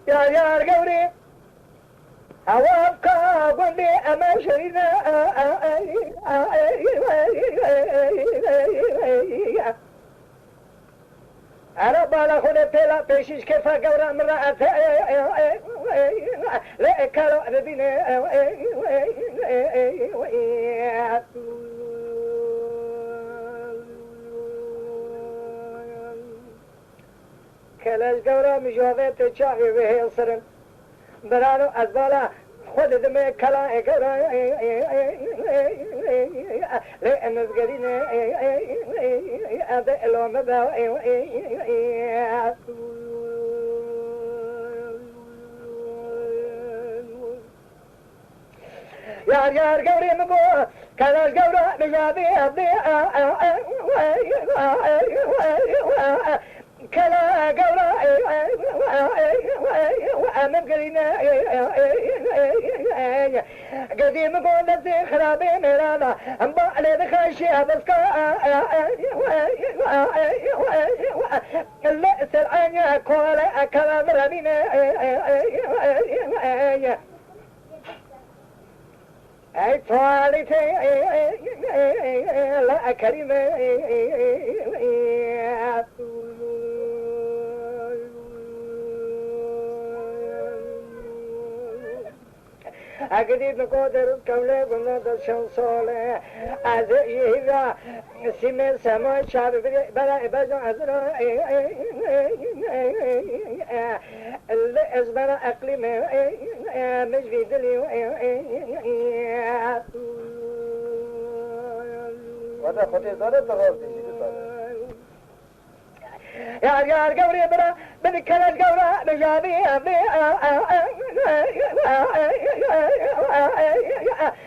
يا قوري أوابقى قولي أما شرينا عرب على خود بلا پیشش كيف قورا مرأة لا كارو ردين كلاش قورا مجوابه تشاقي به صرن برانو از بالا خود دم کلا قورا لا نزقرين أبا الوم با يار قوري مبو كلاش قورا مجابي أبي كلا قورا وعمل قرينا قديم قولة زي خرابي ميرانا أمبا علي دخاشي أبسكا اللي سرعانيا كولا كلا مرمينا أي طوالتي لا كريمة أقدر نقدر كمله قمنا دشان ساله از يهذا سيم سما شاب بلا بجان أزرا اللي أزبر أقليم مش بيدلي وأنا خطي زارة تغاب تيجي يا قوري برا من كلاش قورا مجابي أبي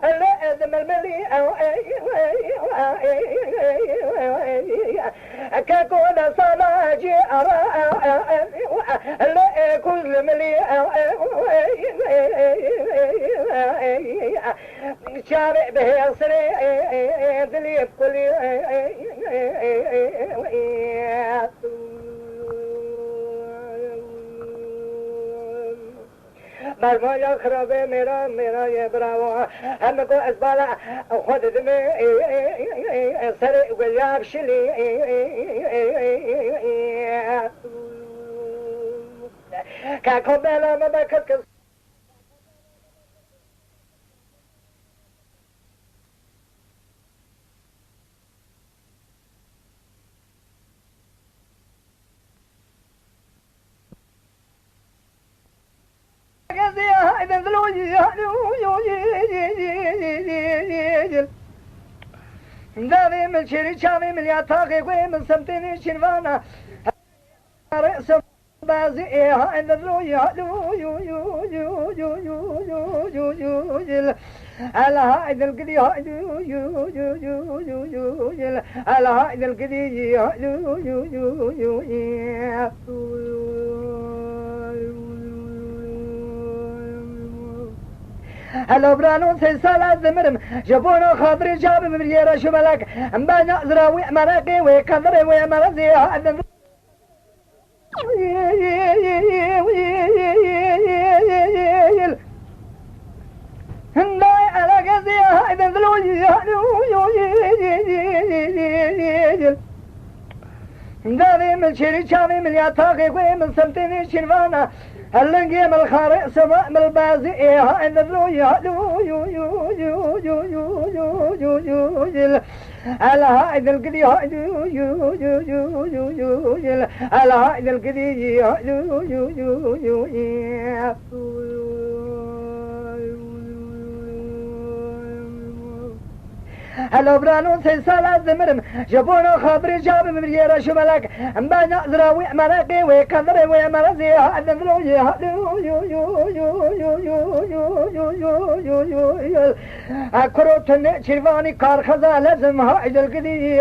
لا أدم الملي كاكونا صلاجي أرى لا كل ملي شارع به أصري دليب كلي مرمایا خرابه میرا یه براوا همه کو از بالا خود دمی سر گلیاب شلی که کبلا مبکت کس داري من شري شامي من ياتاقي قوي من سمتيني شنوانا رأس بازي إيها إن الرويا يو على هايد القدي يو على هايد القدي يو هلو برانون سي سالة زمرم جبونو خاطري جاب مريرا شو ملك امبانيا زراوي مرقي ويكذري ويمرزي هادن هنداي على قزي هادن ذلوي داري من شري شامي من ياتاقي قوي من سمتيني شنوانا هلنقي من الخارق سماء من البازي إيها إن الرويا على هايد القدي على هايد القدي هلو برانون سي سالة زمرم جبونو خاطري جاب مريرا شو ملك امبانيا زراوي مرقي ويكذري ويمرزي هادن ذلوي أكروتن شرفاني كارخزا لازم هايد القدي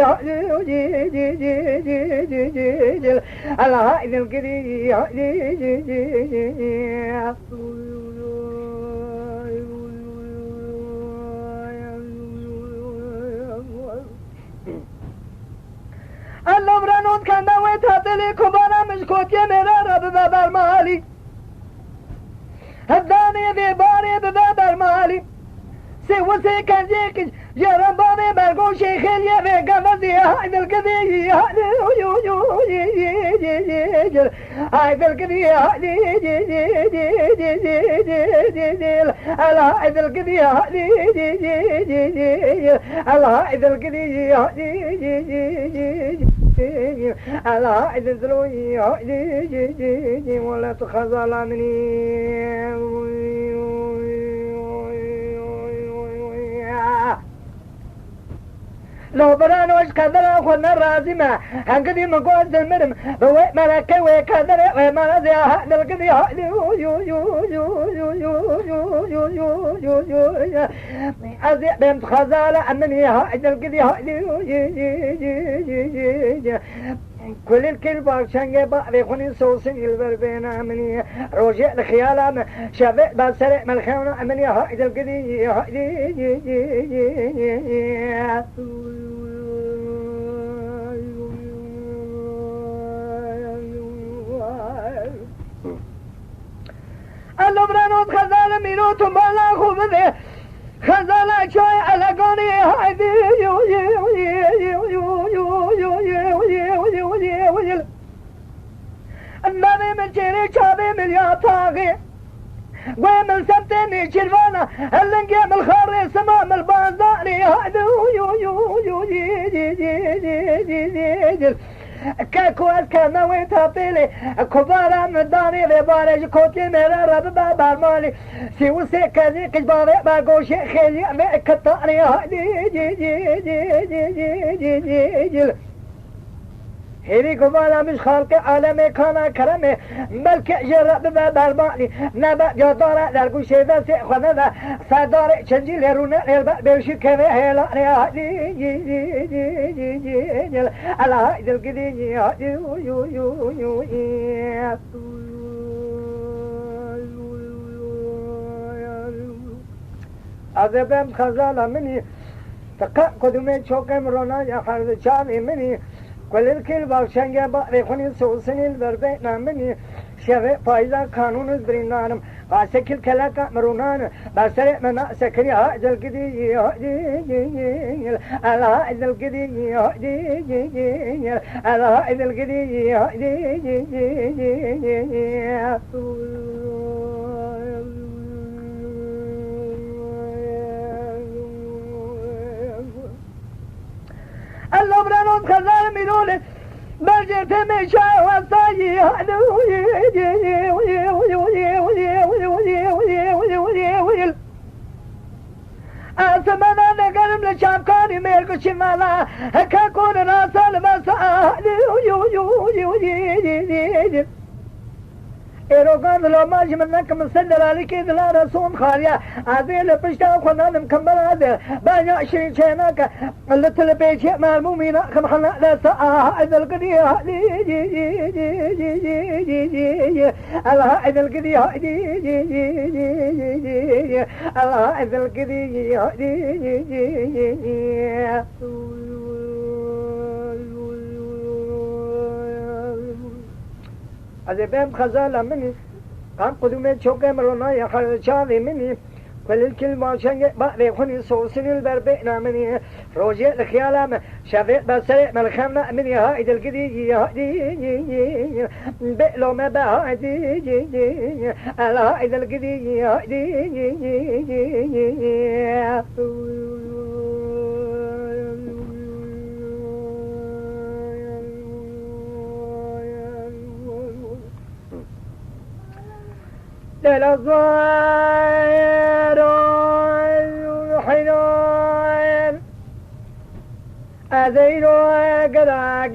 على هايد القدي الله برانوت كان دويت هاتلي كبانا مش كوتي مرارة بباب المالي هداني ذي باري بباب المالي سوسي كان جيك جرم بابي برقو شيخ اليبي قفزي هاي القذي هاي القذي الهايد القذي الهايد القذي الهايد الذروي ولا تخزلني لو برانوش كذا خلنا رازمة هنقدي مقوز المرم بوي ملكي وكذا ومرزي هذا القدي أزي بنت خزالة أنني هذا القدي كل الكل باكشنجة بعد خوني صوصين البربينا مني رجع الخيال شافع بسرع ملخونا مني هذا القدي اللبرانوت خزالة مينوت مالا خوبه خزالة شوي على قوني هايدي النبي من شيري شابي من ياطاغي ومن سبتني شرفانا اللنقي من الخاري سمام البازاري هايدي كاكواز كما ويتابيلي كبارا من داني ببارج كوتي ميرا رب بابار مالي سيوسي كذي كجباري باقوشي خيلي كتاني هيري كبارا مش خالق عالمي كانا كرمي ملك جرب بابار مالي نبا جدارا درقو شيدا سيخوانا دا ساداري چنجي لرونا للبا بيوشي كمي هيلا الله دل قدي أذبم خزالة مني تقا قدمي شوكم رونا يا حرد شامي مني كل الكل باكشنجة بقري خوني سوسني البربينا مني شفاء فايزا قانون البرينانم قاسكل كلاكا مرونان بسرع منا سكريها جل قدي الله جل قدي الله جل قدي الله برانوت خزال ميرولي برجت مشا وصاي أسمعنا نقرم لشامكاني ميركو شمالا كاكون راسل مسا إيروغان لو ماجي منك مسدر عليك إذلا رسون خاريا عزيل بشتا خنان مكمل هذا بانيا عشرين شيناك اللي تلبيتي مع المؤمنين خمحنا لا ساعة القضية الله القضية الله القضية أذبهم خزالة مني قام قدومي شوكي مرونا يا خرشاذي مني كل الكل ماشنج بعد خوني صوصني البربئنا مني روجي الخيالة شافع بسرع ملخمنا مني هايد القدي هايدي بئلو ما بهايدي الهايد القدي هايدي للظاهر حنان أزيل قدر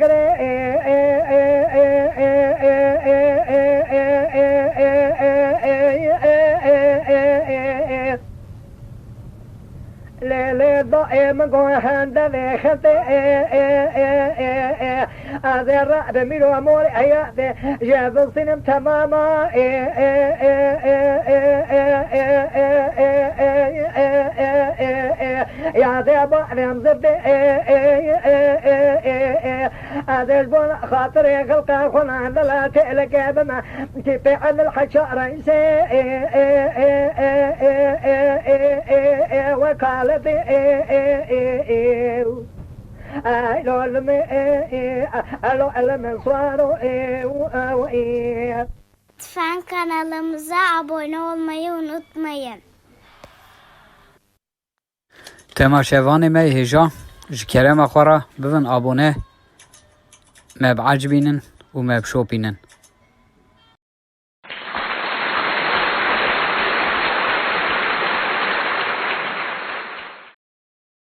للضائم قوهند ذيخت هذا الرعب ميلو أمور حياتي جاب الصنم تماما يا ذا بعد مزبي هذا البون خاطري خلقه خنا لا تلقى بما كيف عن الحشارة وكالتي لو علم صاروا Lütfen kanalımıza abone olmayı unutmayın. تماشاواني مي هجا جكرم أخورا بفن أبونه ما بعجبينن وما بشوبينن